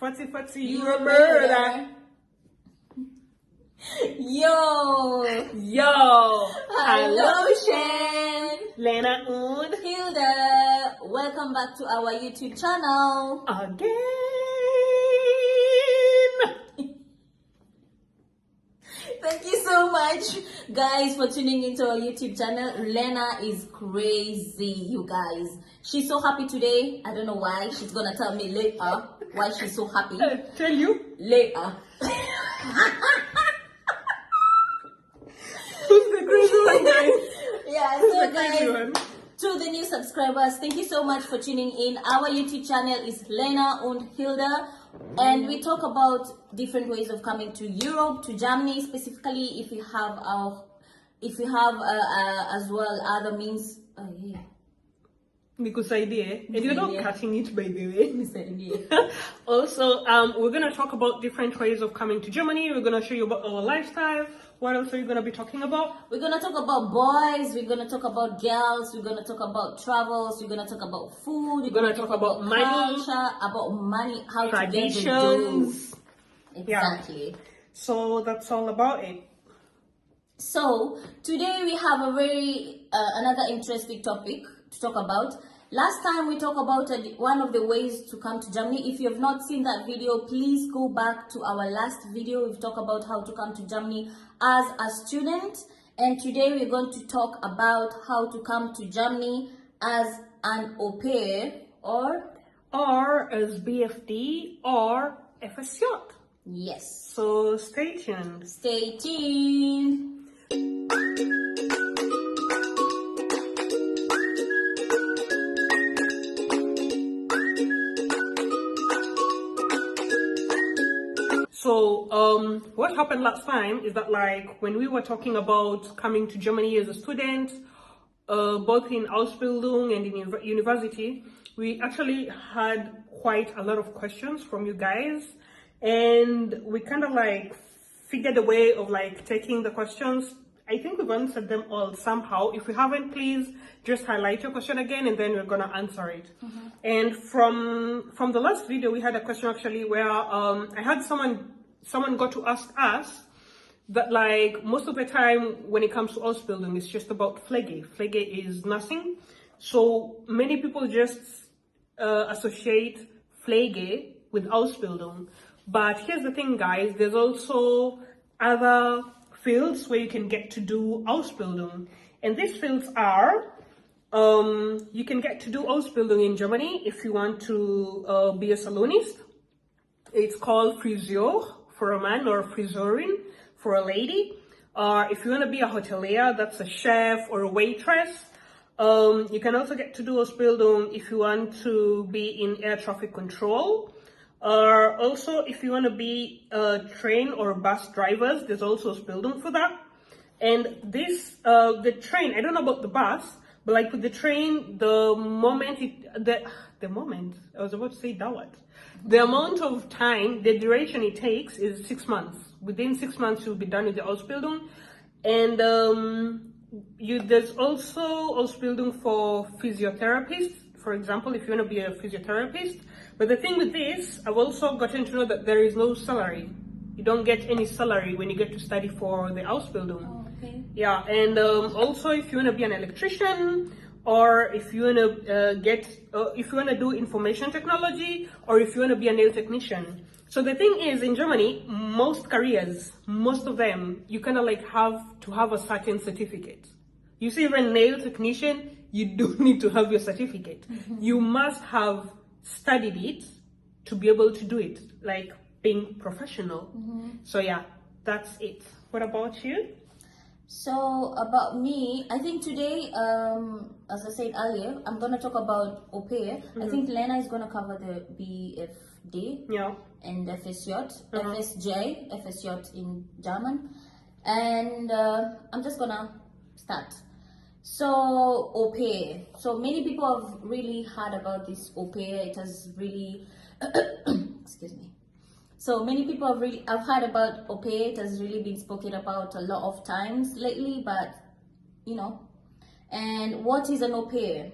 Fatty, you a murder. Yo! Hello, Shen! Lena und Hilda! Welcome back to our YouTube channel. Again! Thank you so much, guys, for tuning into our YouTube channel. Lena is crazy, you guys. She's so happy today. I don't know why. She's gonna tell me later why she's so happy. Tell you? Later. Who's the crazy one, guys? Yeah, Who's so the crazy one? to the new subscribers, thank you so much for tuning in. Our YouTube channel is Lena und Hilda, and we talk about different ways of coming to Europe, to Germany specifically. If you have as well other means. Yeah. Because idea, and you're not cutting it, by the way. Yeah. Also, we're gonna talk about different ways of coming to Germany. We're gonna show you about our lifestyle. What else are you gonna be talking about? We're gonna talk about boys. We're gonna talk about girls. We're gonna talk about travels. We're gonna talk about food. We're gonna talk about money, culture, about money, how traditions. to get the dough. Exactly. Yeah. So that's all about it. So today we have a very another interesting topic to talk about. Last time we talked about one of the ways to come to Germany. If you have not seen that video, please go back to our last video. We've talked about how to come to Germany as a student, and today we're going to talk about how to come to Germany as an au pair or as BFD or FSJ. Yes. So stay tuned. Stay tuned. So, what happened last time is that, like, when we were talking about coming to Germany as a student, both in Ausbildung and in university, we actually had quite a lot of questions from you guys, and we kind of like figured a way of like taking the questions. I think we've answered them all somehow. If we haven't, please just highlight your question again, and then we're gonna answer it. Mm-hmm. And from the last video, we had a question actually where I had someone got to ask us that, like, most of the time when it comes to Ausbildung, it's just about Pflege. Pflege is nothing. So many people just associate Pflege with Ausbildung. But here's the thing, guys. There's also other fields where you can get to do Ausbildung. And these fields are, you can get to do Ausbildung in Germany if you want to be a salonist. It's called Friseur for a man, or Friseurin for a lady. If you want to be a hotelier, that's a chef or a waitress. You can also get to do Ausbildung if you want to be in air traffic control. Also, if you want to be train or bus drivers, there's also Ausbildung for that. And this, the train, I don't know about the bus, but like with the train, the amount of time, the duration it takes is 6 months. Within 6 months, you'll be done with the Ausbildung. And there's also Ausbildung for physiotherapists, for example, if you want to be a physiotherapist. But the thing with this, I've also gotten to know that there is no salary. You don't get any salary when you get to study for the Ausbildung. Oh, okay. Yeah, and also if you want to be an electrician, or if you want to if you want to do information technology, or if you want to be a nail technician. So the thing is, in Germany, most careers, most of them, you kind of like have to have a certain certificate. You see, even nail technician, you do need to have your certificate. Mm-hmm. You must have studied it to be able to do it, like being professional. Mm-hmm. So yeah, that's it. What about you? So about me, I think today, as I said earlier, I'm gonna talk about au pair. Mm-hmm. I think Lena is gonna cover the BFD, yeah, and FSJ, FSJ in German, and I'm just gonna start. So au pair. So many people have really heard about this au pair. It has really, excuse me. So many people have heard about au pair. It has really been spoken about a lot of times lately, but you know. And what is an au pair?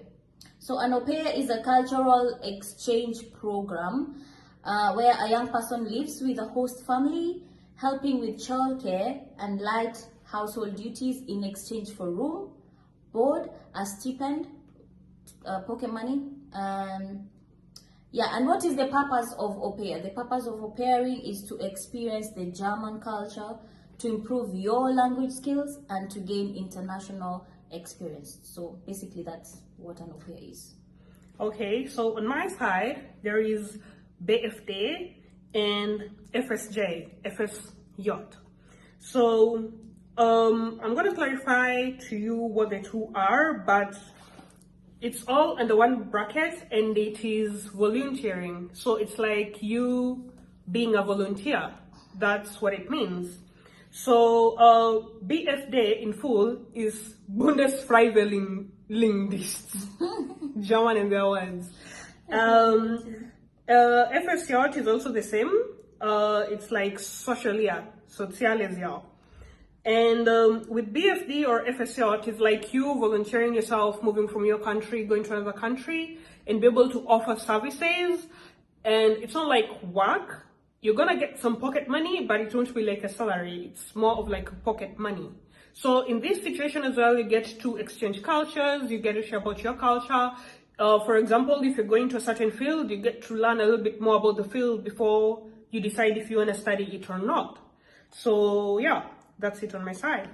So an au pair is a cultural exchange program where a young person lives with a host family, helping with childcare and light household duties in exchange for room, board, a stipend, pocket money. Yeah, and what is the purpose of au pair? The purpose of au pairing is to experience the German culture, to improve your language skills, and to gain international experience. So basically that's what an au pair is. Okay, so on my side, there is BFD and FSJ, FSJ. So I'm going to clarify to you what the two are, but it's all under one bracket, and it is volunteering. So it's like you being a volunteer. That's what it means. So BFD in full is Bundesfreiwilligendienst, German in their words. FSJ is also the same. It's like Sozialjahr, Soziales Jahr. And with BFD or FSJ, it's like you volunteering yourself, moving from your country, going to another country, and be able to offer services. And it's not like work. You're gonna get some pocket money, but it won't be like a salary. It's more of like pocket money. So in this situation as well, you get to exchange cultures, you get to share about your culture. For example, if you're going to a certain field, you get to learn a little bit more about the field before you decide if you want to study it or not. So yeah, that's it on my side.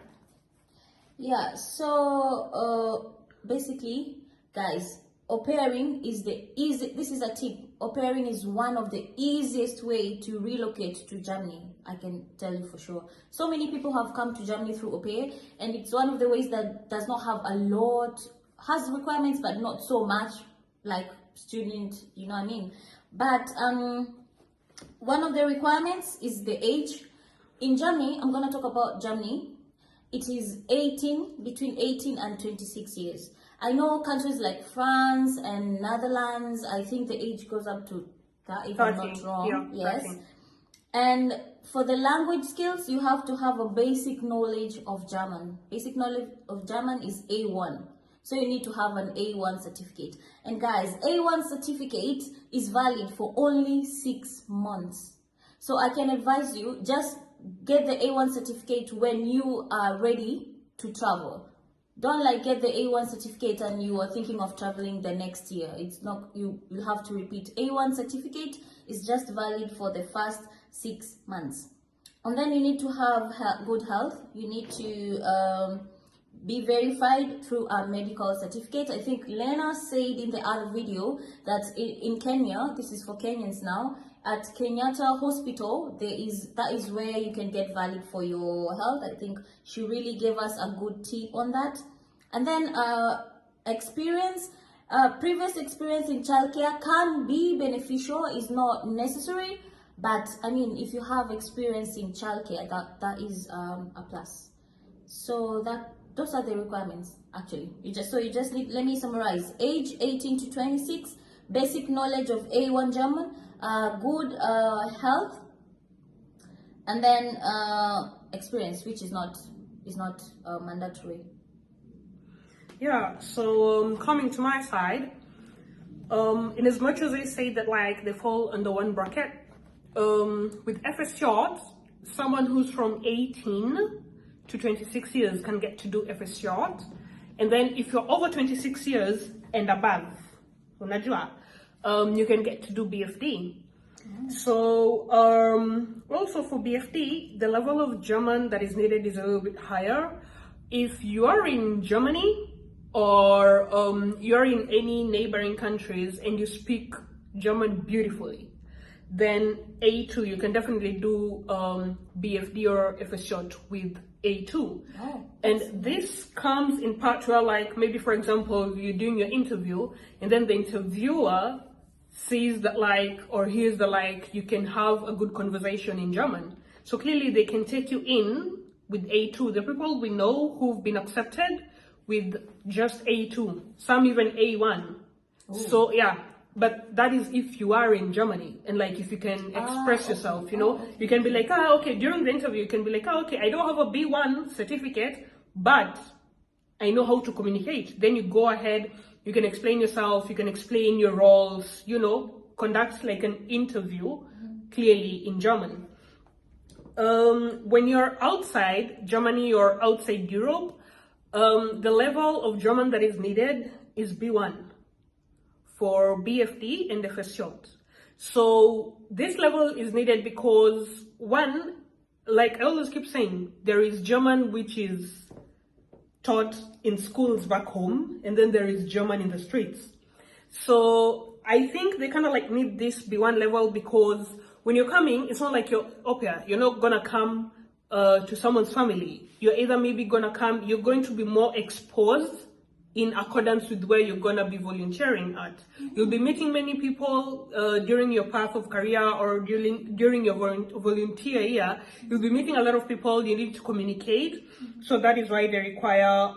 Yeah, so basically, guys, au pairing is this is a tip. Au pairing is one of the easiest way to relocate to Germany. I can tell you for sure. So many people have come to Germany through au pair, and it's one of the ways that does not have a lot, has requirements, but not so much like student, you know what I mean? But one of the requirements is the age. In Germany, I'm going to talk about Germany. It is between 18 and 26 years. I know countries like France and Netherlands, I think the age goes up to that, if I'm not wrong. Yeah, yes. 13. And for the language skills, you have to have a basic knowledge of German. Basic knowledge of German is A1. So you need to have an A1 certificate. And guys, A1 certificate is valid for only 6 months. So I can advise you, just get the A1 certificate when you are ready to travel. Don't like get the A1 certificate and you are thinking of traveling the next year. It's not, you have to repeat. A1 certificate is just valid for the first 6 months. And then you need to have good health. You need to be verified through a medical certificate. I think Lena said in the other video that in Kenya, this is for Kenyans now, at Kenyatta Hospital, that is where you can get valid for your health. I think she really gave us a good tip on that. And then previous experience in childcare can be beneficial, is not necessary, but I mean, if you have experience in childcare, that is a plus. So those are the requirements actually. You just need, let me summarize: age 18 to 26, basic knowledge of A1 German, good health, and then experience, which is not mandatory. Yeah, so coming to my side, in as much as they say that like they fall under one bracket, with FSJ, someone who's from 18 to 26 years can get to do FSJ, and then if you're over 26 years and above, unajua, you can get to do BFD. So also for BFD, the level of German that is needed is a little bit higher. If you are in Germany or you're in any neighboring countries and you speak German beautifully, then A2, you can definitely do BFD or FSJ with A2. Oh, and this comes in part where, like, maybe for example, you're doing your interview and then the interviewer sees that like, or hears that like, you can have a good conversation in German. So clearly they can take you in with A2. The people we know who've been accepted with just A2, some even A1. Ooh. So yeah, but that is if you are in Germany and like if you can express yourself, you know, you can be like, okay, during the interview, you can be like, okay, I don't have a B1 certificate, but I know how to communicate. Then you go ahead, you can explain yourself, you can explain your roles, you know, conduct like an interview clearly in German. When you're outside Germany or outside Europe, the level of German that is needed is B1 for BFD and FSJ. So this level is needed because one, like I always keep saying, there is German which is taught in schools back home, and then there is German in the streets. So I think they kind of like need this B1 level because when you're coming, it's not like you're Aupair. You're not gonna come to someone's family. You're either maybe gonna come, you're going to be more exposed in accordance with where you're gonna be volunteering at. You'll be meeting many people during your path of career or during your volunteer year. You'll be meeting a lot of people. You need to communicate. So that is why they require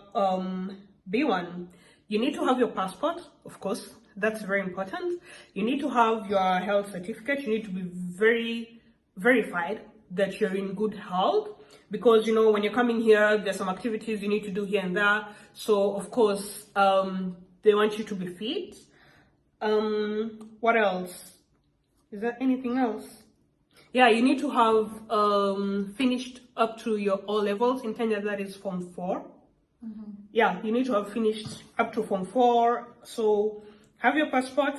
B1. You need to have your passport, of course. That's very important. You need to have your health certificate. You need to be very verified that you're in good health, because you know when you're coming here, there's some activities you need to do here and there. So of course, they want you to be fit. What else? Is there anything else? Yeah, you need to have finished up to your O levels. In Kenya, that is Form 4. Yeah, you need to have finished up to Form 4. So have your passport,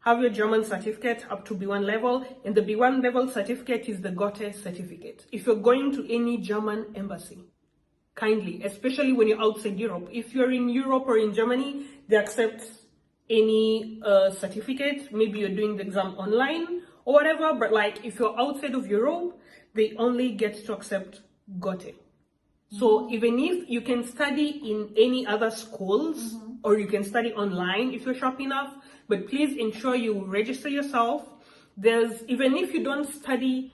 have your German certificate up to B1 level, and the B1 level certificate is the Goethe certificate. If you're going to any German embassy, kindly, especially when you're outside Europe. If you're in Europe or in Germany, they accept any certificate. Maybe you're doing the exam online or whatever, but like if you're outside of Europe, they only get to accept Goethe. So even if you can study in any other schools or you can study online if you're sharp enough, but please ensure you register yourself. Even if you don't study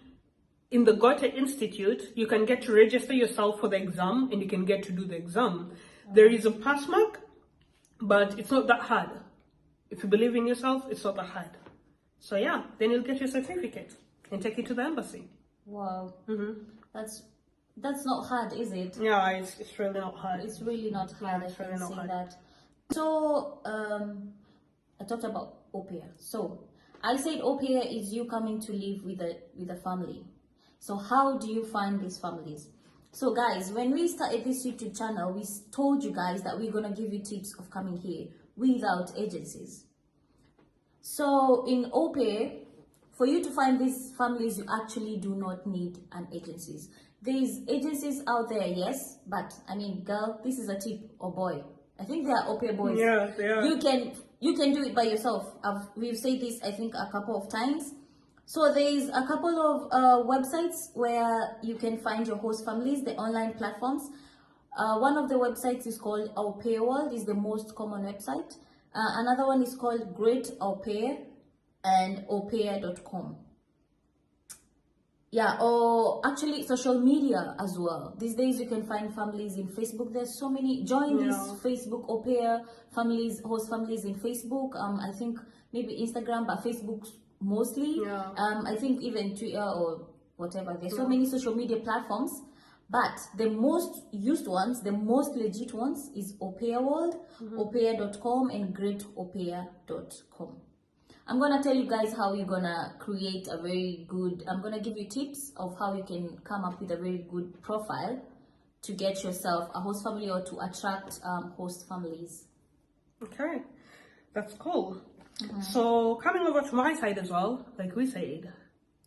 in the Goethe Institute, you can get to register yourself for the exam and you can get to do the exam. There is a pass mark, but it's not that hard. If you believe in yourself, it's not that hard. So yeah, then you'll get your certificate and take it to the embassy. Wow. That's not hard, is it? Yeah, it's really not hard. It's really not hard. Yeah, it's I really can not say hard. that. So I talked about Aupair. So I said Aupair is you coming to live with a family. So how do you find these families? So guys, when we started this YouTube channel, we told you guys that we're gonna give you tips of coming here without agencies. So in Aupair, for you to find these families, you actually do not need an agencies. There's agencies out there, yes, but I mean, girl, this is a tip, or boy. I think they are Aupair boys. Yeah, they are. You can do it by yourself. We've said this, I think, a couple of times. So there's a couple of websites where you can find your host families, the online platforms. One of the websites is called Aupair World, is the most common website. Another one is called Great Aupair and aupair.com. Yeah, or actually social media as well. These days you can find families in Facebook. There's so many. Join this Facebook Aupair families, host families in Facebook. I think maybe Instagram, but Facebook mostly. Yeah. I think even Twitter or whatever. There's so many social media platforms. But the most used ones, the most legit ones is Aupair World, aupair.com and greataupair.com. I'm gonna tell you guys how you're gonna create a very good, I'm gonna give you tips of how you can come up with a very good profile to get yourself a host family or to attract host families. Okay, that's cool. So coming over to my side as well, like we said,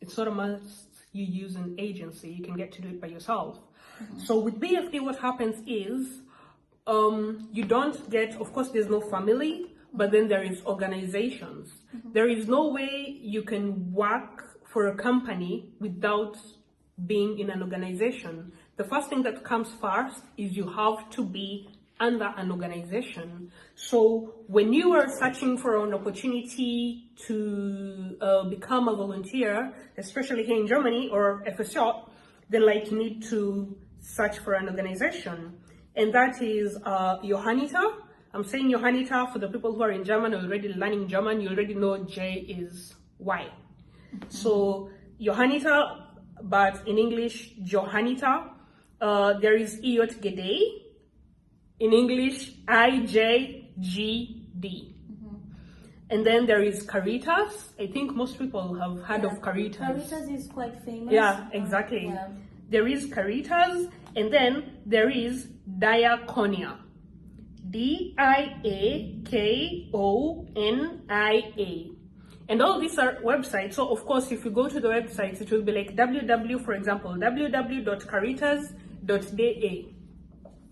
it's not a must you use an agency. You can get to do it by yourself. So with BFD, what happens is you don't get, of course, there's no family, but then there is organizations. There is no way you can work for a company without being in an organization. The first thing that comes first is you have to be under an organization. So when you are searching for an opportunity to become a volunteer, especially here in Germany or FSJ, then like you need to search for an organization. And that is Johanniter. I'm saying Johanniter for the people who are in German or already learning German. You already know J is Y. So Johanniter, but in English, Johanniter. There is IJGD. In English, IJGD. And then there is Caritas. I think most people have heard of Caritas. Caritas is quite famous. Yeah, exactly. There is Caritas, and then there is Diaconia. Diakonia. And all these are websites. So of course, if you go to the websites, it will be like for example, www.caritas.da,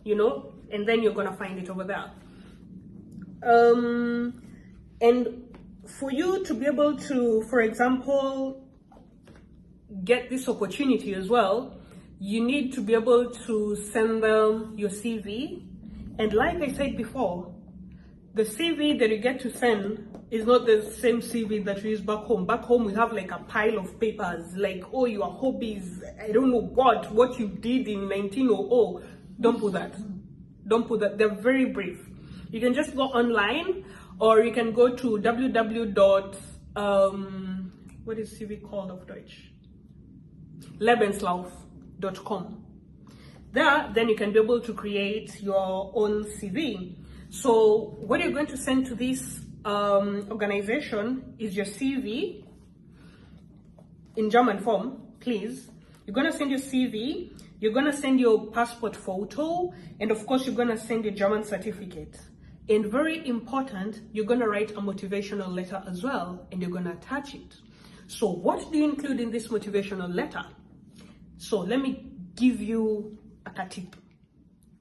you know, and then you're gonna find it over there. And for you to be able to, for example, get this opportunity as well, you need to be able to send them your CV. And like I said before, the CV that you get to send is not the same CV that we use back home. Back home, we have like a pile of papers, like, oh, your hobbies, I don't know what you did in 1900. Don't put that. Don't put that. They're very brief. You can just go online, or you can go to what is CV called of Deutsch? Lebenslauf.com. There, then you can be able to create your own CV. So what you're going to send to this organization is your CV in German form, please. You're going to send your CV, you're going to send your passport photo, and of course you're going to send your German certificate. And very important, you're going to write a motivational letter as well, and you're going to attach it. So what do you include in this motivational letter? So let me give you a tip.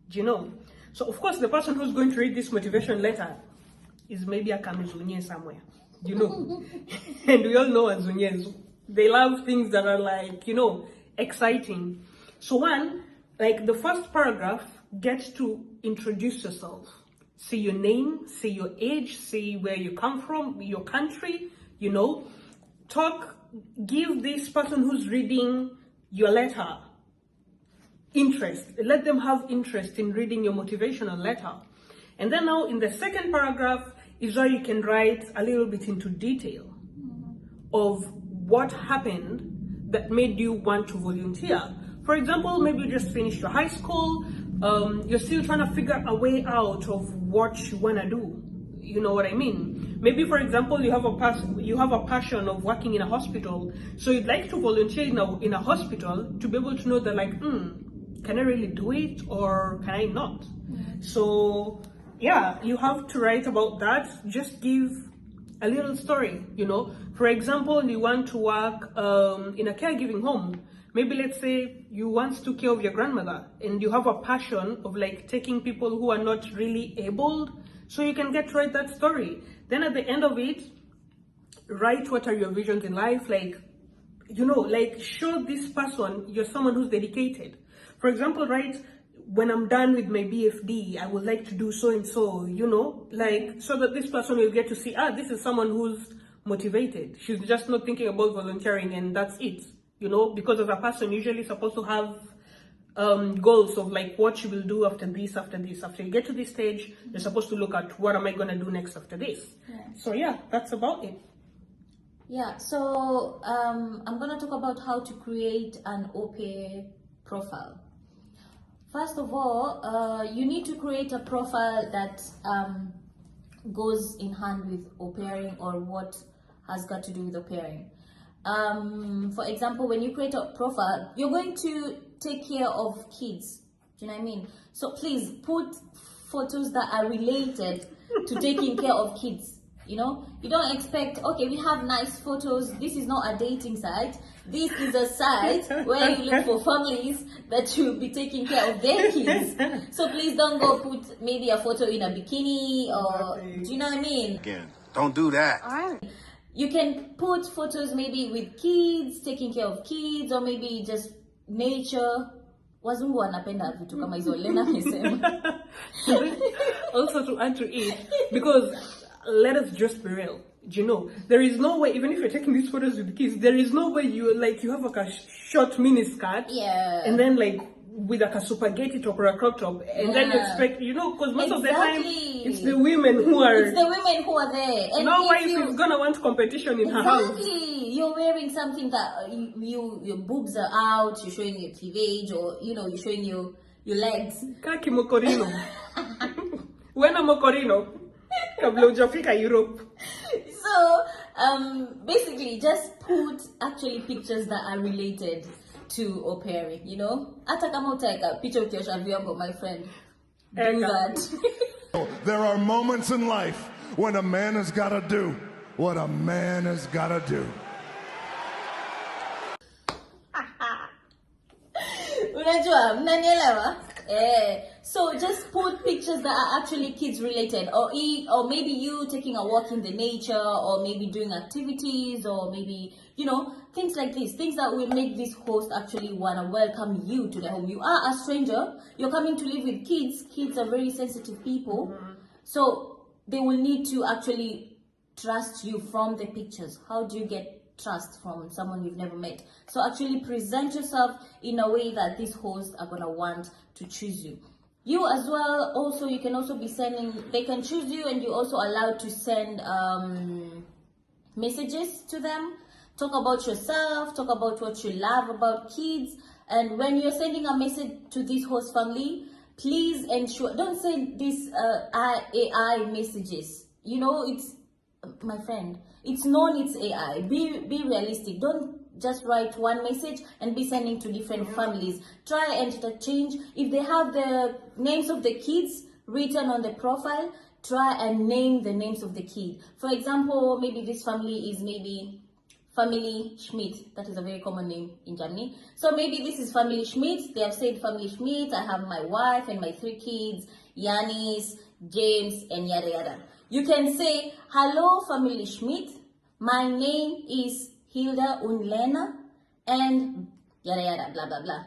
Do you know? So of course the person who's going to read this motivation letter is maybe a Kamizunye somewhere, you know. And we all know Azunyes, they love things that are like, you know, exciting. So one, like the first paragraph gets to introduce yourself. Say your name, say your age, say where you come from, your country, you know. Give this person who's reading your letter interest. Let them have interest in reading your motivational letter. And then now in the second paragraph is where you can write a little bit into detail of what happened that made you want to volunteer. For example, maybe you just finished your high school, you're still trying to figure a way out of what you want to do. You know what I mean? Maybe, for example, you have a passion of working in a hospital, so you'd like to volunteer in a hospital to be able to know that, like, can I really do it or can I not? So yeah, you have to write about that. Just give a little story, you know. For example, you want to work in a caregiving home. Maybe let's say you once took care of your grandmother and you have a passion of like taking people who are not really able, so you can get to write that story. Then at the end of it, write what are your visions in life, like, you know, like show this person you're someone who's dedicated. For example, write, when I'm done with my BFD, I would like to do so and so, you know, like, so that this person will get to see, this is someone who's motivated. She's just not thinking about volunteering and that's it, you know, because as a person, usually supposed to have goals of like what you will do after this, after this. After you get to this stage, you're supposed to look at what am I going to do next after this. So yeah, that's about it. Yeah, so I'm going to talk about how to create an Aupair profile. First of all, you need to create a profile that goes in hand with au pairing, or what has got to do with au pairing. For example, when you create a profile, you're going to take care of kids. Do you know what I mean? So please put photos that are related to taking care of kids. You know, you don't expect, okay, we have nice photos. This is not a dating site. This is a site where you look for families that will be taking care of their kids. So please don't go put maybe a photo in a bikini or, do you know what I mean? Again, don't do that. You can put photos maybe with kids, taking care of kids, or maybe just nature. Wazungu wanapenda vitu kama hizo. Lena amesema. Also to add to it, because let us just be real. You know, there is no way, even if you're taking these photos with the kids, there is no way you have like a short mini skirt, and then like with like a spaghetti top or a crop top, and then you expect, you know, because most of the time it's the women who are there. And no wife is gonna want competition in her house. You're wearing something that your boobs are out, you're showing your cleavage, or you know, you're showing your legs. Kaki mokorino. When a mokorino. Kabla hujafika Europe. So basically just put actually pictures that are related to au pairing, you know. Hata kama utaweka picha ukiosha vyombo, my friend, do that. There are moments in life when a man has got to do what a man has got to do. Unajua, mnanielewa? So just put pictures that are actually kids related, or maybe you taking a walk in the nature, or maybe doing activities, or maybe, you know, things like this, things that will make this host actually want to welcome you to their home. You are a stranger, you're coming to live with kids. Kids are very sensitive people, so they will need to actually trust you from the pictures. How do you get trust from someone you've never met? So actually present yourself in a way that these hosts are gonna want to choose you. You as well, also, you can also be sending, they can choose you, and you're also allowed to send messages to them. Talk about yourself, talk about what you love about kids. And when you're sending a message to this host family, please ensure, don't send these AI messages. You know, it's, my friend, it's known it's AI. Be realistic. Don't just write one message and be sending to different families. Try and interchange. If they have the names of the kids written on the profile, try and name the names of the kid. For example, maybe this family is maybe Family Schmidt. That is a very common name in Germany. So maybe this is Family Schmidt. They have said Family Schmidt. I have my wife and my 3 kids, Yanis, James, and yada yada. You can say, hello, Family Schmidt. My name is Hilda und Lena, and yada yada, blah blah blah.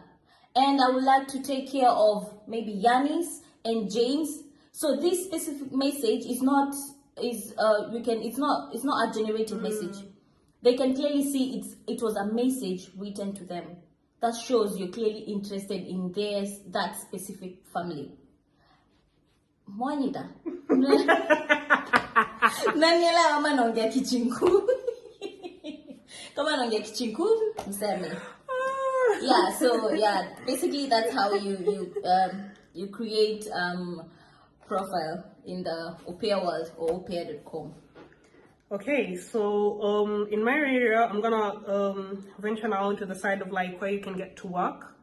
And I would like to take care of maybe Yanis and James. So this specific message is not it's not a generated message. They can clearly see it was a message written to them. That shows you're clearly interested in that specific family. Mwanita. Naniela ama naongea kichinku. Kama naongea kichinku, mseme. Yeah, so yeah, basically that's how you create profile in the Aupair world, or aupair.com. Okay, so in my area, I'm gonna venture now into the side of like where you can get to work.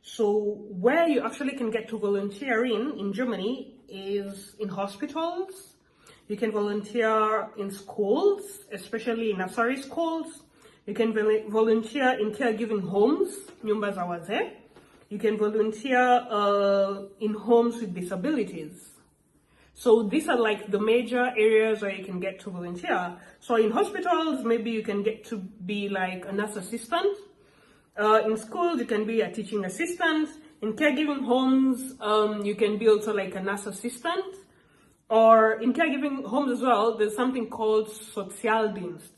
So where you actually can get to volunteer in Germany is in hospitals. You can volunteer in schools, especially in nursery schools. You can volunteer in caregiving homes, nyumba za wazee. You can volunteer in homes with disabilities. So these are like the major areas where you can get to volunteer. So in hospitals, maybe you can get to be like a nurse assistant. In schools, you can be a teaching assistant. In caregiving homes, you can be also like a nurse assistant. Or in caregiving homes as well, there's something called Sozialdienst.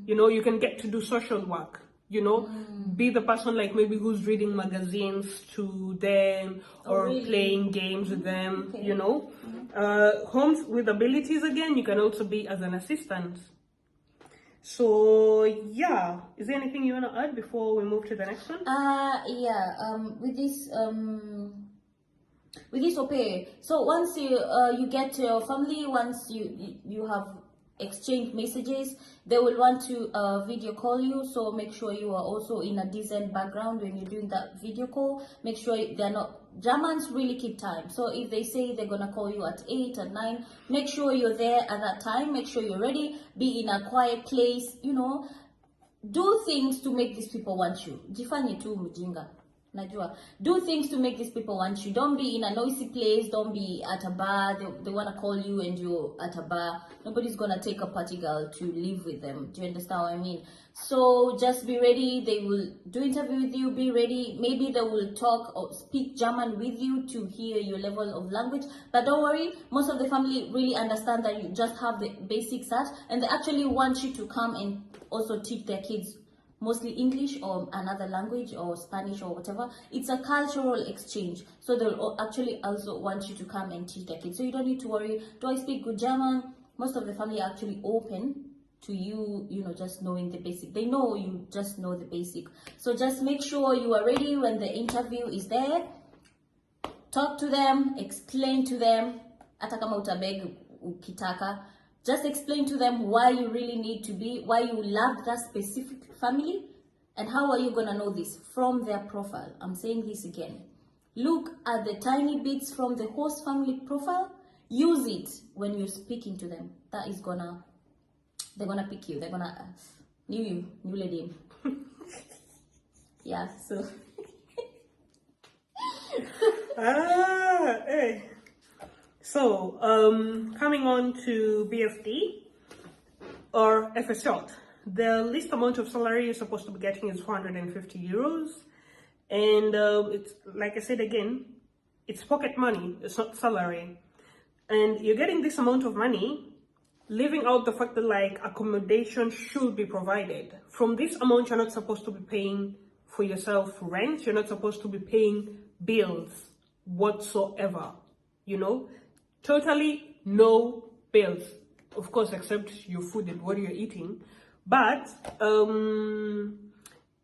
You know, you can get to do social work. You know, be the person like maybe who's reading magazines to them, or really? Playing games with them, okay. You know. Homes with abilities, again, you can also be as an assistant. So yeah, is there anything you want to add before we move to the next one? With this au pair, so once you get to your family, once you have exchange messages, they will want to video call you. So make sure you are also in a decent background when you're doing that video call. Make sure they're not, Germans really keep time. So if they say they're gonna call you at 8 or 9, make sure you're there at that time. Make sure you're ready. Be in a quiet place. You know, do things to make these people want you. Jifanye tu mjinga. Najua. Do things to make these people want you. Don't be in a noisy place. Don't be at a bar. They want to call you and you're at a bar. Nobody's going to take a party girl to live with them. Do you understand what I mean? So just be ready. They will do interview with you. Be ready. Maybe they will talk or speak German with you to hear your level of language. But don't worry. Most of the family really understand that you just have the basics at, and they actually want you to come and also teach their kids mostly English or another language or Spanish or whatever. It's a cultural exchange. So they'll actually also want you to come and teach their kids. So you don't need to worry, do I speak good German? Most of the family are actually open to you, you know, just knowing the basic. They know you just know the basic. So just make sure you are ready when the interview is there. Talk to them, explain to them. Hata kama utabeg ukitaka, Just explain to them why you really need to be, why you love that specific family, and how are you gonna know this? From their profile. I'm saying this again. Look at the tiny bits from the host family profile. Use it when you're speaking to them. That is they're gonna pick you. They're gonna new lady. Yeah, so. Hey. So, coming on to BFD or FS short, the least amount of salary you're supposed to be getting is 450 euros. And it's, like I said again, it's pocket money, it's not salary. And you're getting this amount of money, leaving out the fact that like accommodation should be provided. From this amount, you're not supposed to be paying for yourself rent, you're not supposed to be paying bills whatsoever, you know? Totally no bills, of course, except your food and what you're eating. But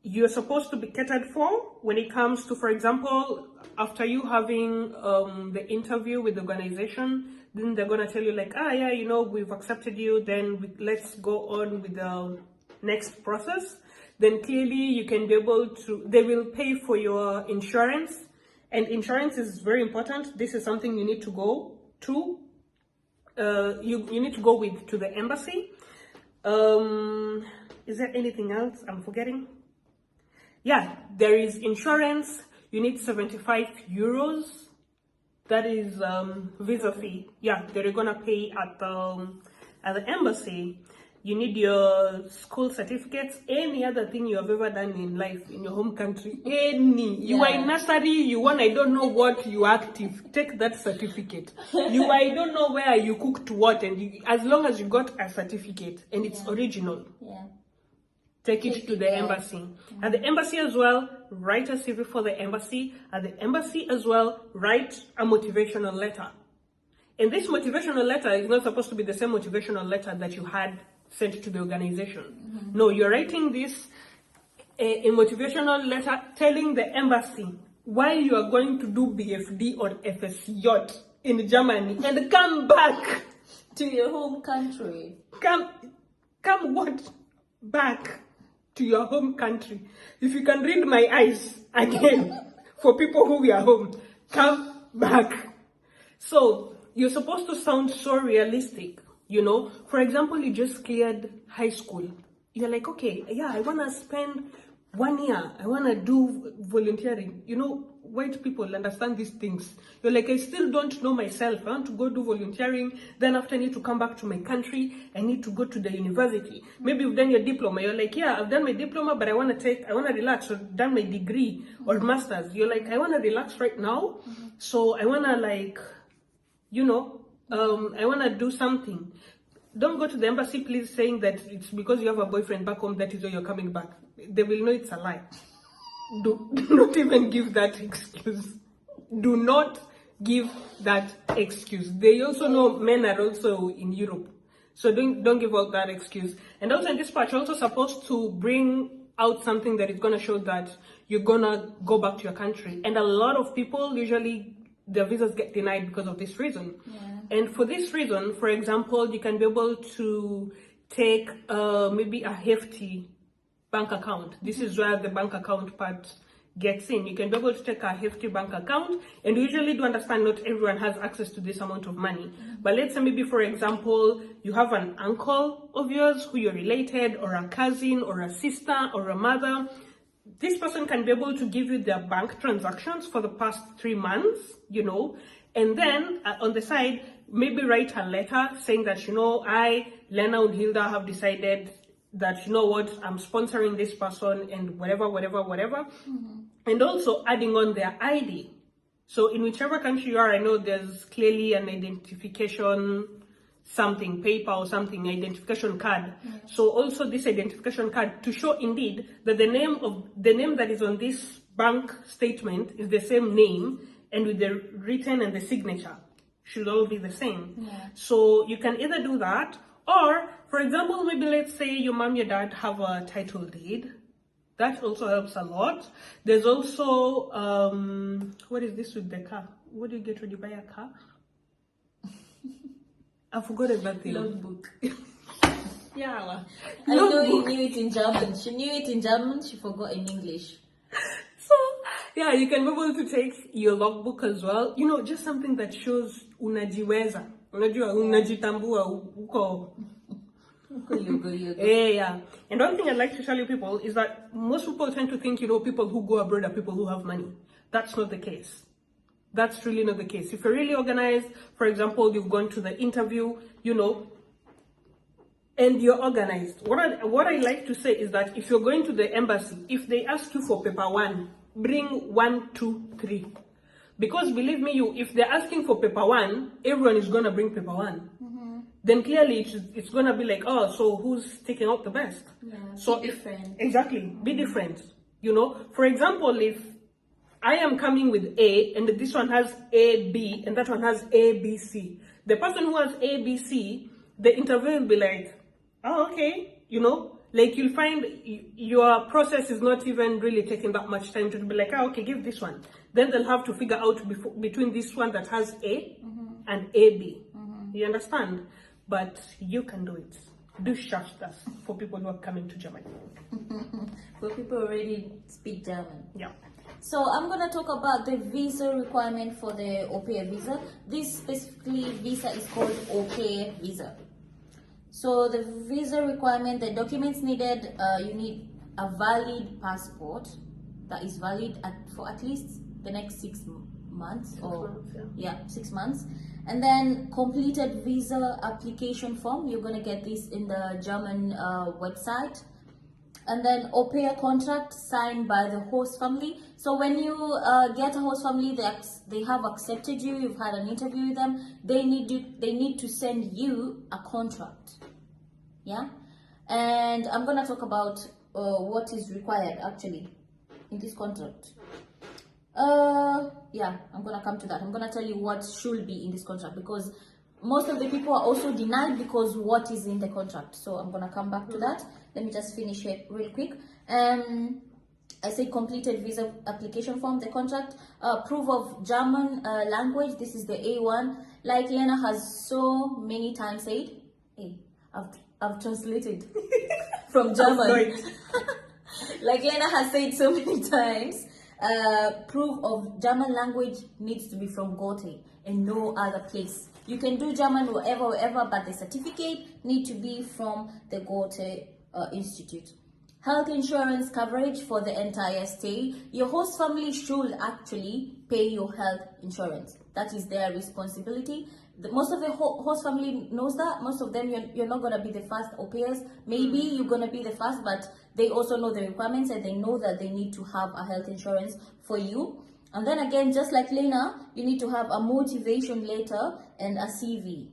you're supposed to be catered for when it comes to, for example, after you having the interview with the organization, then they're gonna tell you like, yeah, you know, we've accepted you, then let's go on with the next process. Then clearly you can be able to, they will pay for your insurance, and insurance is very important. This is something you need to go to, you need to go with to the embassy. Is there anything else I'm forgetting? Yeah, there is insurance. You need 75 euros. That is visa fee. Yeah, they're gonna pay at the embassy. You need your school certificates, any other thing you have ever done in life in your home country. You are in nursery, you want, I don't know what, you active, take that certificate. You are, I don't know where you cooked what, and as long as you got a certificate and it's original, take it to the embassy. At the embassy as well, write a CV for the embassy. At the embassy as well, write a motivational letter. And this motivational letter is not supposed to be the same motivational letter that you had sent to the organization. No, you're writing this a motivational letter telling the embassy why you are going to do BFD or FSJ in Germany and come back to your home country. Come what? Back to your home country. If you can read my eyes again, for people who are home, come back. So you're supposed to sound so realistic. You know, for example, you just cleared high school. You're like, okay, yeah, I want to spend 1 year. I want to do volunteering. You know, white people understand these things. You're like, I still don't know myself. I want to go do volunteering. Then after I need to come back to my country, I need to go to the university. Maybe you've done your diploma. You're like, yeah, I've done my diploma, but I want to relax. I've done my degree or master's. You're like, I want to relax right now. So I want to like, you know, I want to do something. Don't go to the embassy, please, saying that it's because you have a boyfriend back home that is why you're coming back. They will know it's a lie. Do not even give that excuse. Do not give that excuse. They also know men are also in Europe. So don't give out that excuse. And also in this part, you're also supposed to bring out something that is going to show that you're going to go back to your country. And a lot of people usually, their visas get denied because of this reason. And for this reason, for example, you can be able to take maybe a hefty bank account. This is where the bank account part gets in. You can be able to take a hefty bank account, and we usually do understand not everyone has access to this amount of money. But let's say maybe, for example, you have an uncle of yours who you're related, or a cousin, or a sister, or a mother. This person can be able to give you their bank transactions for the past 3 months, you know, and then on the side, maybe write a letter saying that, you know, I, Lena and Hilda, have decided that, you know what, I'm sponsoring this person and whatever. And also adding on their ID. So in whichever country you are, I know there's clearly an identification something, paper or something, identification card. So also this identification card to show indeed that the name that is on this bank statement is the same name, and with the written and the signature should all be the same. So you can either do that, or for example, maybe let's say your mom, your dad have a title deed. That also helps a lot. There's also what is this with the car? What do you get when you buy a car? I forgot that thing. Logbook. Yeah. I know you knew it in German. She knew it in German, she forgot in English. So, yeah, you can be able to take your logbook as well. You know, just something that shows unajiweza. Unajua, unajitambua uko. Yeah. And one thing I'd like to tell you people is that most people tend to think, you know, people who go abroad are people who have money. That's not the case. That's really not the case. If you're really organized, for example, you've gone to the interview, you know, and you're organized. What I like to say is that if you're going to the embassy, if they ask you for paper 1, bring 1, 2, 3. Because believe me, if they're asking for paper 1, everyone is gonna bring paper 1. Then clearly it's gonna be like, oh, so who's taking out the best? Yeah, so be different. Exactly, be different. You know, for example, if I am coming with A and this one has A, B, and that one has A, B, C. The person who has A, B, C, the interviewer will be like, oh, okay, you know, like you'll find your process is not even really taking that much time to be like, oh, okay, give this one. Then they'll have to figure out between this one that has A and AB. You understand? But you can do it. Do shastas for people who are coming to Germany. For people who already speak German. Yeah. So I'm going to talk about the visa requirement for the Aupair visa. This specifically visa is called Aupair visa. So the visa requirement, the documents needed, you need a valid passport that is valid for at least the next 6 months. 6 months, yeah, 6 months. And then completed visa application form. You're going to get this in the German website. And then Aupair contract signed by the host family. So when you get a host family, they have accepted you, you've had an interview with them, they need to send you a contract. Yeah? And I'm going to talk about what is required actually in this contract. Yeah, I'm going to come to that. I'm going to tell you what should be in this contract, because most of the people are also denied because what is in the contract. So I'm going to come back to that. Let me just finish it real quick. I say completed visa application form, the contract, proof of German language. This is the A1. Like Lena has so many times said, hey, I've translated from German. Like Lena has said so many times, proof of German language needs to be from Goethe and no other place. You can do German wherever, but the certificate need to be from the Goethe Institute. Health insurance coverage for the entire stay. Your host family should actually pay your health insurance. That is their responsibility. Most of the host family knows that. Most of them, you're not going to be the first au pairs. Maybe you're going to be the first, but they also know the requirements and they know that they need to have a health insurance for you. And then again, just like Lena, you need to have a motivation letter and a CV.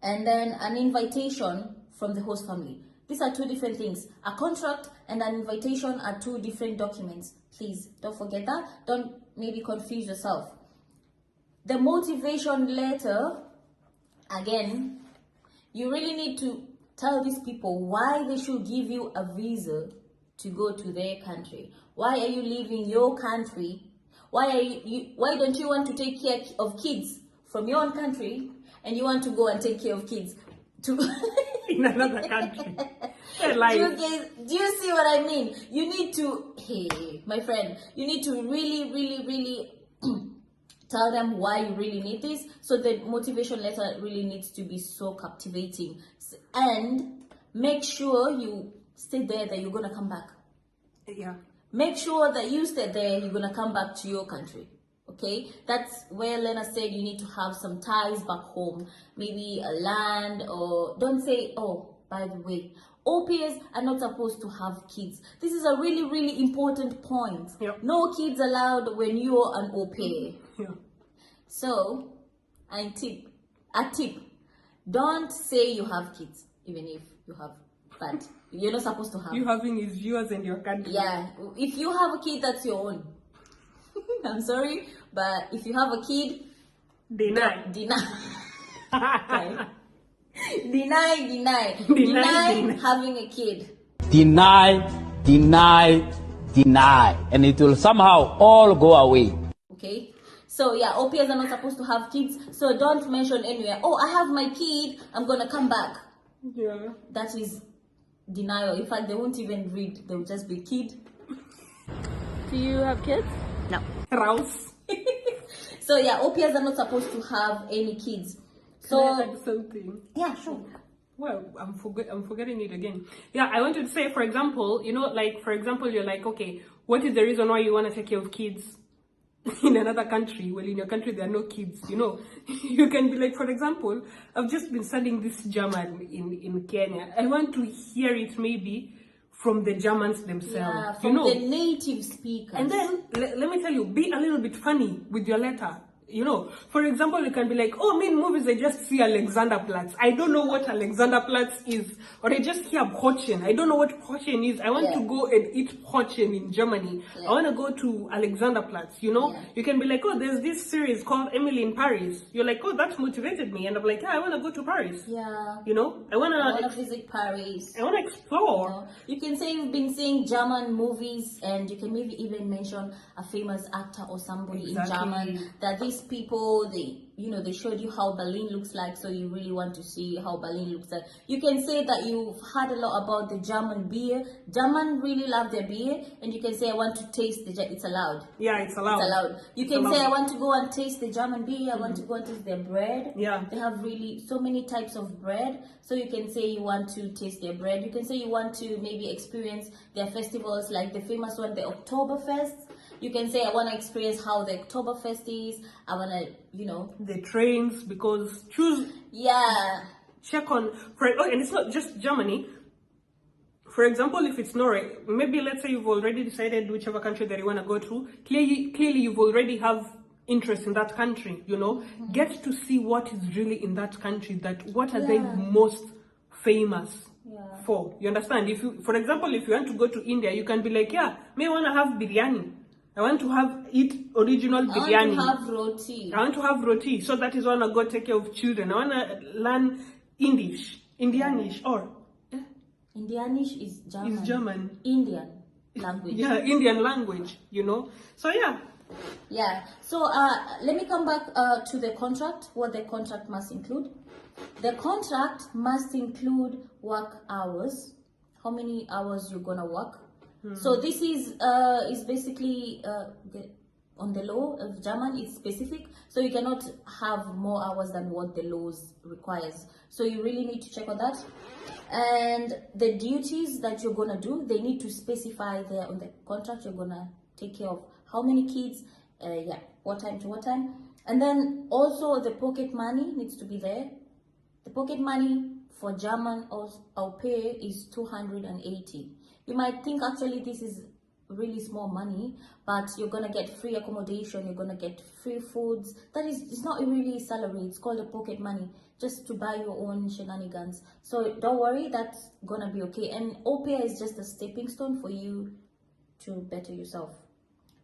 And then an invitation from the host family. These are two different things. A contract and an invitation are two different documents. Please don't forget that. Don't maybe confuse yourself. The motivation letter, again, you really need to tell these people why they should give you a visa to go to their country. Why are you leaving your country? Why don't you want to take care of kids from your own country and you want to go and take care of kids in another country? Do you see what I mean? You need to, hey, my friend, you need to really tell them why you really need this. So the motivation letter really needs to be so captivating. And make sure you stay there, that you're going to come back. Yeah. Make sure that you stay there, you're going to come back to your country. Okay? That's where Lena said you need to have some ties back home. Maybe a land, or don't say, oh, by the way, au pairs are not supposed to have kids. This is a really important point. Yep. No kids allowed when you're an au pair. Yeah. So, a tip. Don't say you have kids, even if you have, but you're not supposed to have. You having is yours and your country. Yeah, if you have a kid, that's your own. I'm sorry, but if you have a kid, deny. Okay. Deny having a kid. Deny, and it will somehow all go away. Okay, So yeah, au pairs are not supposed to have kids. So don't mention anywhere, oh, I have my kid, I'm gonna come back. Yeah. That is denial. In fact, they won't even read. They'll just be kid. Do you have kids? No. Rouse. So yeah, au pairs are not supposed to have any kids. Can I So add something? yeah, sure. Well, I'm forgetting it again. Yeah, I wanted to say, for example, you know, like, for example, you're like, okay, what is the reason why you want to take care of kids in another country? Well, in your country, there are no kids, you know. You can be like, for example, I've just been studying this German in Kenya. I want to hear it maybe from the Germans themselves, Yeah, you from know. the native speakers. And then, let me tell you, be a little bit funny with your letter. You know, for example, you can be like, oh, me in movies, I just see Alexanderplatz. I don't know what Alexanderplatz is. Or I just hear Brötchen. I don't know what Brötchen is. I want to go and eat Brötchen in Germany. I want to go to Alexanderplatz, you know. You can be like, oh, there's this series called Emily in Paris. You're like, oh, that motivated me. And I'm like, yeah, I want to go to Paris. Yeah. You know, I want to visit Paris. I want to explore. You can say you've been seeing German movies, and you can maybe even mention a famous actor or somebody in German, that these people, they showed you how Berlin looks like, so you really want to see how Berlin looks like. You can say that you've heard a lot about the German beer. German really love their beer, and you can say, I want to taste it's allowed. Yeah, it's allowed. It's allowed. You can say, I want to go and taste the German beer. I want to go and taste their bread. Yeah. They have really so many types of bread. So you can say you want to taste their bread. You can say you want to maybe experience their festivals, like the famous one, the Oktoberfest. You can say, I want to experience how the Oktoberfest is. I want to, the trains, because choose. Yeah. Check on, and it's not just Germany. For example, if it's Norway, maybe let's say you've already decided whichever country that you want to go to. Clearly, you've already have interest in that country. You know, get to see what is really in that country. What are they most famous for? You understand? For example, if you want to go to India, you can be like, yeah, may I want to have biryani. I want to eat original biryani. I want to have roti. I want to have roti. So that is when I go take care of children. I want to learn Indianish, or Indianish is German. Is German. Indian language. Yeah, Indian language, you know. So yeah. Yeah. So let me come back to the contract. What the contract must include. The contract must include work hours. How many hours you're gonna work. So this is basically on the law of German. It's specific, so you cannot have more hours than what the laws requires. So you really need to check on that. And the duties that you're gonna do, they need to specify there on the contract. You're gonna take care of how many kids, what time to what time, and then also the pocket money needs to be there. The pocket money for German Aupair is 280. You might think actually this is really small money, but you're gonna get free accommodation, you're gonna get free foods. It's not really salary, it's called a pocket money, just to buy your own shenanigans. So don't worry, that's gonna be okay. And Aupair is just a stepping stone for you to better yourself.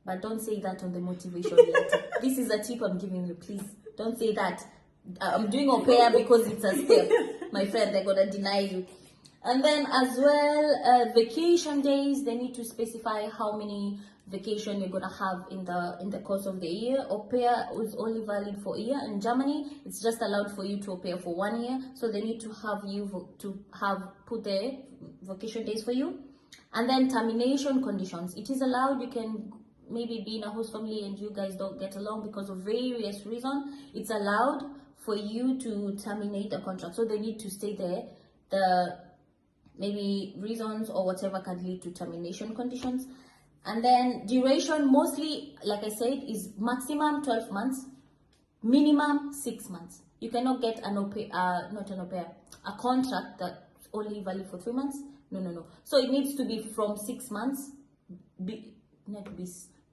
But don't say that on the motivation letter. This is a tip I'm giving you, please. Don't say that. I'm doing Aupair because it's a step. My friend, they're gonna deny you. And then as well, vacation days, they need to specify how many vacation you're gonna have in the course of the year. Aupair is only valid for a year. In Germany, it's just allowed for you to Aupair for 1 year. So they need to have you put the vacation days for you. And then termination conditions. It is allowed. You can maybe be in a host family and you guys don't get along because of various reasons. It's allowed for you to terminate a contract. So they need to stay there. The maybe reasons or whatever can lead to termination conditions. And then duration, mostly, like I said, is maximum 12 months, minimum 6 months. You cannot get a contract that's only valid for 3 months. No. So it needs to be from 6 months,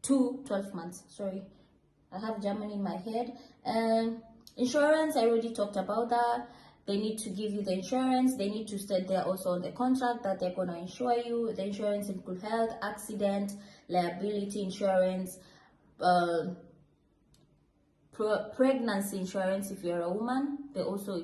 to 12 months. Sorry, I have German in my head. And insurance, I already talked about that. They need to give you the insurance. They need to state there also on the contract that they're going to insure you. The insurance include health, accident, liability insurance, pregnancy insurance if you're a woman. They also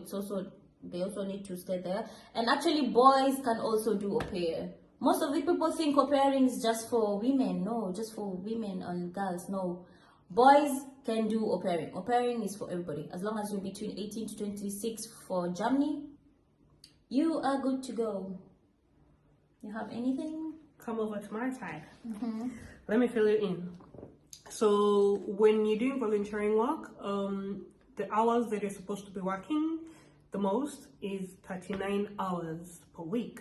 need to stay there. And actually, boys can also do au pair. Most of the people think au pairing is just for women. No, just for women and girls. No, Boys can do au pairing. Au pairing is for everybody. As long as you're between 18 to 26 for Germany, you are good to go. You have anything? Come over to my side. Let me fill you in. So when you're doing volunteering work, the hours that you're supposed to be working the most is 39 hours per week.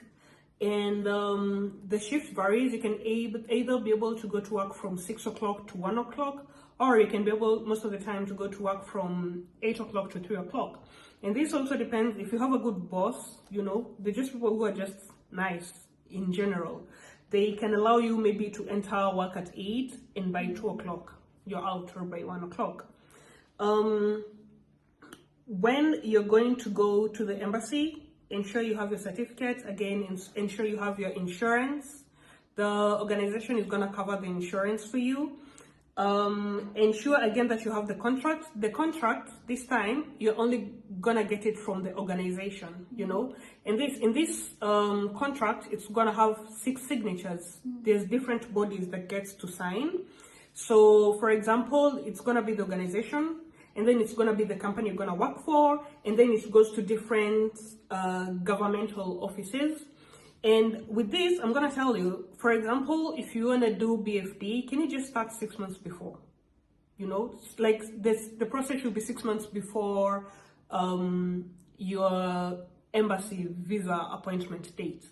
And the shift varies. You can either be able to go to work from 6 o'clock to 1 o'clock, or you can be able most of the time to go to work from 8 o'clock to 3 o'clock. And this also depends if you have a good boss, you know, they're just people who are just nice in general. They can allow you maybe to enter work at 8 and by 2 o'clock you're out, or by 1 o'clock. When you're going to go to the embassy, ensure you have your certificate. Again, ensure you have your insurance. The organization is going to cover the insurance for you. Ensure again that you have the contract. The contract this time you're only gonna get it from the organization, you know. And in this contract, it's gonna have 6 signatures. There's different bodies that gets to sign. So, for example, it's gonna be the organization, and then it's gonna be the company you're gonna work for, and then it goes to different governmental offices. And with this, I'm gonna tell you, for example, if you wanna do BFD, can you just start 6 months before? You know, like the process should be 6 months before your embassy visa appointment date,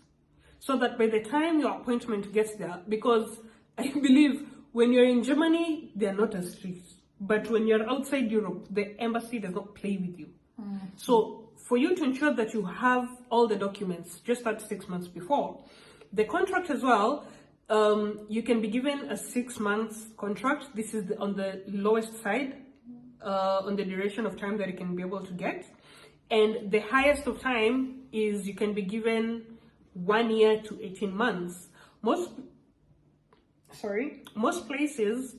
so that by the time your appointment gets there, because I believe when you're in Germany, they're not as strict, but when you're outside Europe, the embassy does not play with you. So for you to ensure that you have all the documents, just start 6 months before. The contract as well, you can be given a 6 months contract. This is on the lowest side, on the duration of time that you can be able to get. And the highest of time is you can be given 1 year to 18 months. Most places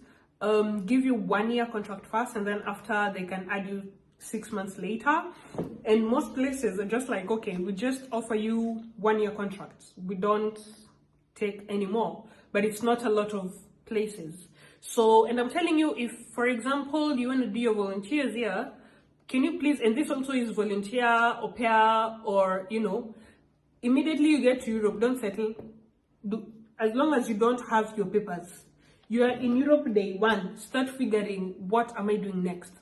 give you 1 year contract first, and then after they can add you 6 months later. And most places are just like, okay, we just offer you 1 year contracts, we don't take any more. But it's not a lot of places. So, and I'm telling you, if for example you want to do your volunteers here, can you please, and this also is volunteer, au pair, or you know, immediately you get to Europe, don't settle. As long as you don't have your papers, you are in Europe day 1, start figuring, what am I doing next?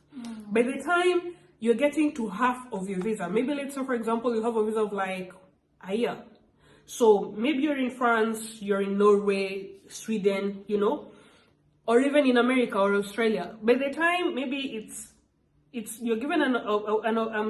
By the time you're getting to half of your visa, maybe let's say for example you have a visa of like a year, so maybe you're in France, you're in Norway, Sweden, you know, or even in America or Australia. By the time maybe it's you're given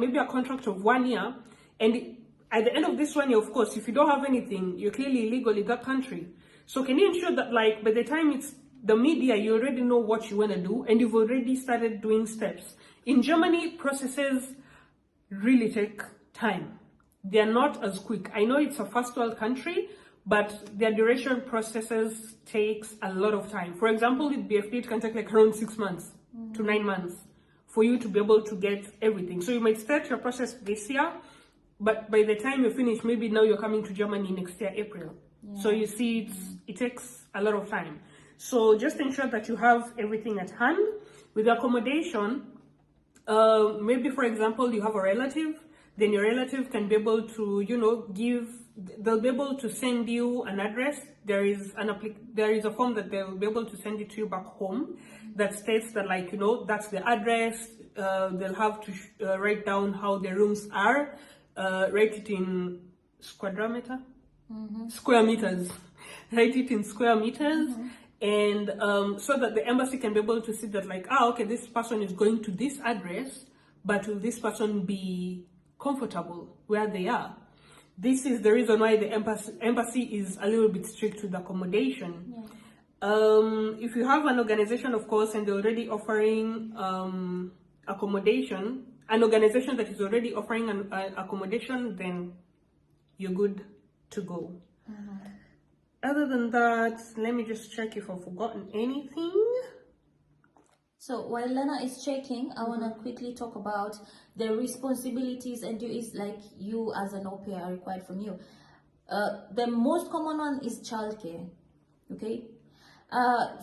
maybe a contract of 1 year, and at the end of this 1 year, of course, if you don't have anything, you're clearly illegal in that country. So can you ensure that like by the time it's the media, you already know what you want to do, and you've already started doing steps. In Germany, processes really take time. They're not as quick. I know it's a first world country, but their duration processes takes a lot of time. For example, with BFD, it can take like around 6 months to 9 months for you to be able to get everything. So you might start your process this year, but by the time you finish, maybe now you're coming to Germany next year, April. Yeah. So you see, it takes a lot of time. So just ensure that you have everything at hand. With accommodation, maybe for example you have a relative, then your relative can be able to, you know, they'll be able to send you an address. There is a form that they'll be able to send it to you back home that states that, like, you know, that's the address. They'll have to write down how the rooms are, write it in square meters, write it in square meters. And so that the embassy can be able to see that, like, okay, this person is going to this address, but will this person be comfortable where they are? This is the reason why the embassy is a little bit strict with accommodation. Yeah. If you have an organization, of course, and they're already offering accommodation, an organization that is already offering an accommodation, then you're good to go. Other than that, let me just check if I've forgotten anything. So while Lena is checking, I want to quickly talk about the responsibilities and duties like you as an au pair are required from you. The most common one is childcare, okay?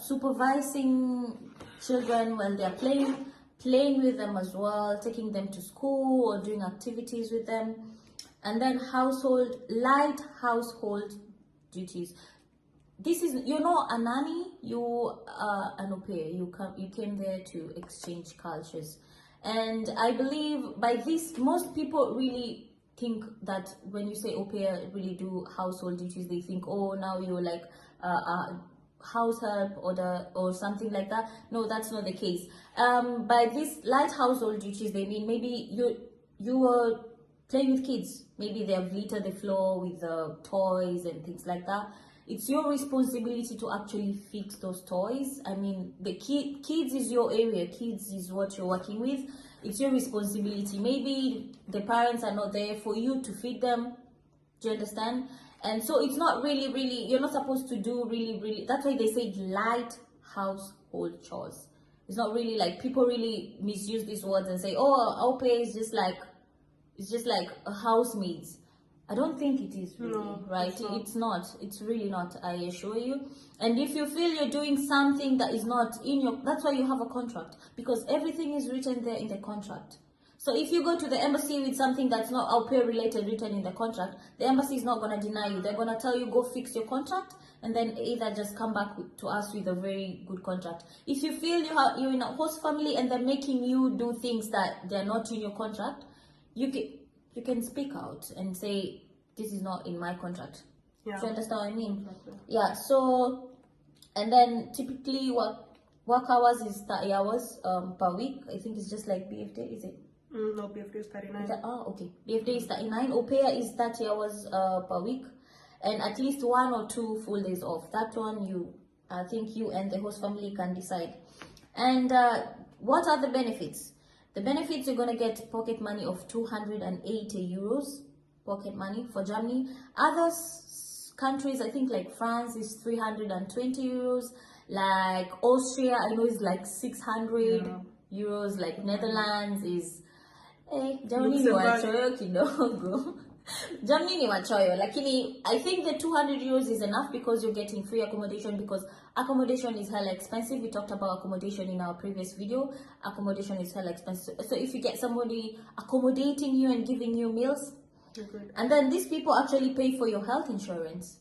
Supervising children while they're playing with them as well, taking them to school or doing activities with them. And then light household duties. This is, you're not a nanny, you are an au pair. You came there to exchange cultures. And I believe by this, most people really think that when you say au pair really do household duties, they think, oh, now you're like house help or something like that. No, that's not the case. By this light household duties, they mean maybe you are playing with kids. Maybe they have littered the floor with toys and things like that. It's your responsibility to actually fix those toys. I mean, the kids is your area. Kids is what you're working with. It's your responsibility. Maybe the parents are not there for you to feed them. Do you understand? And so it's not really, you're not supposed to do really, that's why they say light household chores. It's not really like, people really misuse these words and say, oh, au pair is just like a housemaid. I don't think it is really, no, right? It's not. It's really not, I assure you. And if you feel you're doing something that is not in your, that's why you have a contract, because everything is written there in the contract. So if you go to the embassy with something that's not au pair related written in the contract, the embassy is not going to deny you. They're going to tell you, go fix your contract, and then either just come back to us with a very good contract. If you feel you're in a host family and they're making you do things that they're not in your contract, you can speak out and say, this is not in my contract. Yeah. Do you understand what I mean? Exactly. Yeah, so, and then typically work hours is 30 hours per week. I think it's just like BFD, is it? No, BFD is 39. Okay. BFD is 39. Au pair is 30 hours per week. And at least 1 or 2 full days off. That one I think you and the host family can decide. And what are the benefits? The benefits, you're going to get pocket money of 280 euros, pocket money for Germany. Other countries, I think like France is 320 euros. Like Austria, I know is like 600 euros. Like Netherlands is, Germany ni wachoyo kidogo. Germany ni wachoyo. Lakini, I think the 200 euros is enough because you're getting free accommodation, because accommodation is hella expensive. We talked about accommodation in our previous video. Accommodation is hella expensive. So if you get somebody accommodating you and giving you meals, and then these people actually pay for your health insurance.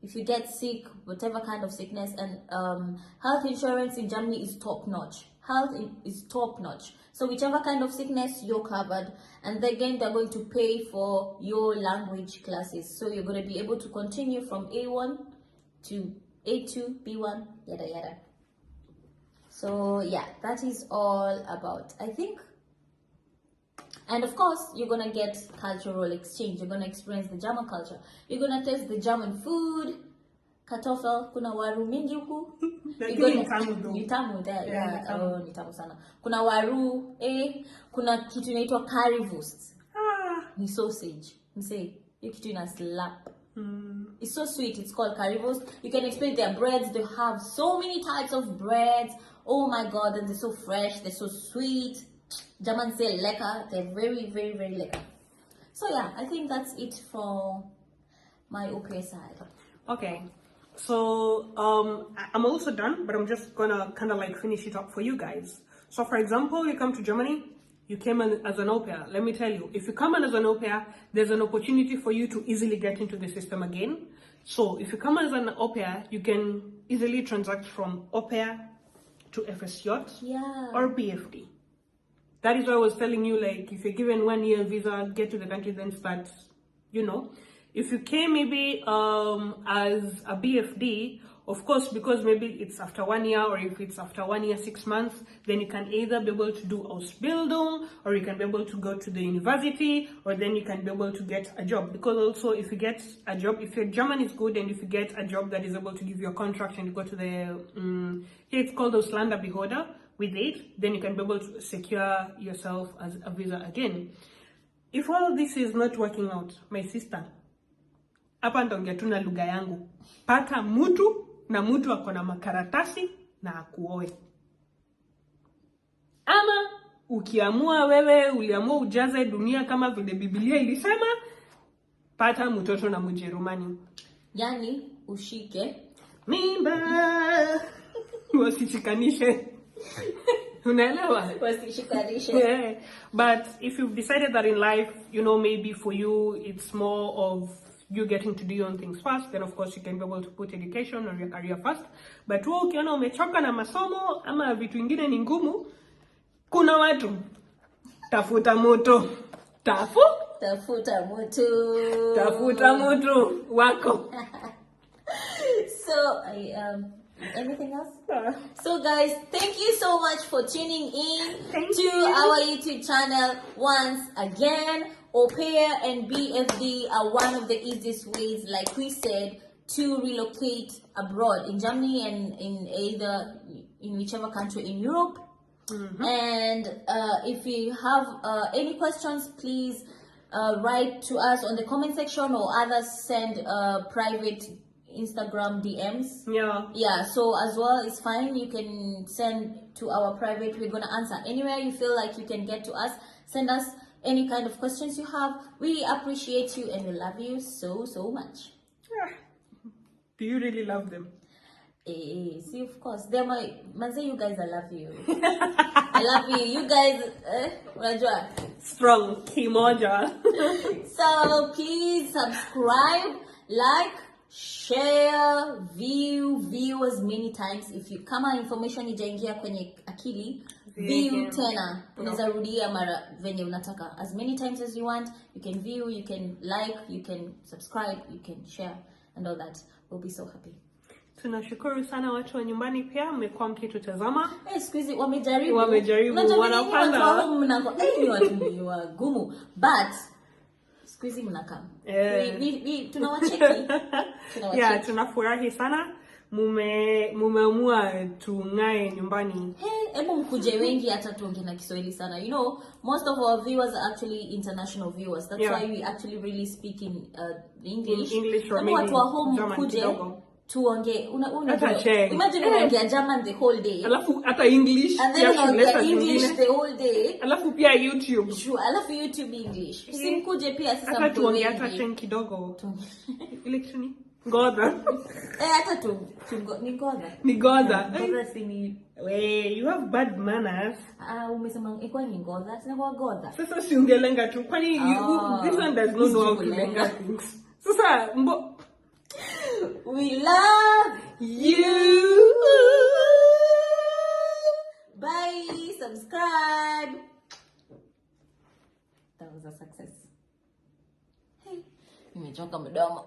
If you get sick, whatever kind of sickness, and health insurance in Germany is top notch. Health is top notch. So whichever kind of sickness, you're covered. And again, they're going to pay for your language classes. So you're going to be able to continue from A1 to A2, B1, yada yada. So yeah, that is all about, I think. And of course, you're going to get cultural exchange. You're going to experience the German culture. You're going to taste the German food. Kartoffel, kuna waru mingi huku. Ni tamu there. Yeah. Oh, ni tamu sana. Kuna waru, kuna kitu inaitwa currywurst. Ni sausage. Msee, hiyo kitu ina slap. It's so sweet. It's called currywurst. You can experience their breads. They have so many types of breads. Oh my god, and they're so fresh. They're so sweet. Germans say lecker. They're very, very, very lecker. So yeah, I think that's it for my au pair side. Okay. So I'm also done, but I'm just gonna kind of like finish it up for you guys. So for example, you come to Germany, you came as an au pair. Let me tell you, if you come in as an au pair, there's an opportunity for you to easily get into the system again. So if you come as an au pair, you can easily transact from au pair to FSJ or BFD. That is why I was telling you, like, if you're given 1 year visa, get to the country, then start, If you came maybe as a BFD, of course, because maybe it's after 1 year, or if it's after 1 year, 6 months, then you can either be able to do Ausbildung, or you can be able to go to the university, or then you can be able to get a job. Because also, if you get a job, if your German is good, and if you get a job that is able to give you a contract, and you go to the, here it's called Auslanderbehörde, with it, then you can be able to secure yourself as a visa again. If all this is not working out, my sister, hapa ndonge tuna lugha yangu. Pata mtu na mtu akona makaratasi na akuoe. Ama ukiamua wewe uliamua ujaze dunia kama vile Biblia ilisema, pata mtoto na Mjerumani. Yani ushike mimba. Wasichikanishe. Unaelewa? Wasishikanishe. Yeah. But if you've decided that in life, you know, maybe for you it's more of you getting to do your own things first, then of course you can be able to put education or your career first. But wewe ukiona umechoka na masomo ama vitu vingine ni ngumu, kuna watu tafuta moto. Tafuta moto wako. So anything else? So guys, thank you so much for tuning in to our YouTube channel once again. Aupair and BFD are one of the easiest ways, like we said, to relocate abroad in Germany and in whichever country in Europe. And if you have any questions, please write to us on the comment section, or others send private Instagram DMs. Yeah, so as well, it's fine. You can send to our private. We're gonna answer anywhere you feel like you can get to us. Send us any kind of questions you have. We appreciate you and we love you so much. Do you really love them? See, of course, they're my manze. You guys, I love you. I love you. You guys, unajua strong kimoja. So please subscribe, like, share, view as many times. If you kama information ijaingia kwenye akili, view tena. Unaweza rudia mara venye unataka. As many times as you want. You can view, you can like, you can subscribe, you can share, and all that. We'll be so happy. Tunashukuru sana watu wa nyumbani pia mmekuwa mkitutazama. Siku hizi wamejaribu wanapanda. Ni watu ni wagumu, but siku hizi mnakaa. Tunawacheki. Yeah, tunafurahi sana. Mumeamua tungae nyumbani. Hebu mkuje wengi hata tuongee na Kiswahili sana. You know, most of our viewers are actually international viewers. That's why we actually really speak in English. Or maybe watu wa home mkuje tuongee. Imagine unaongea German the whole day. Alafu hata English. And then unaongea English the whole day. Alafu pia YouTube. Sure, alafu YouTube English. Simkuje pia sasa hata tuongee hata Shen kidogo. Ile kitu Godha. Hata ni Godha. You have bad manners. Umesema iko ni Godha, sina kwa Godha. Sasa siungelenga tu kwani this one does not know how to lenga things. Sasa we love you. Bye, subscribe. That was a success. Hey, nimechoka mdomo.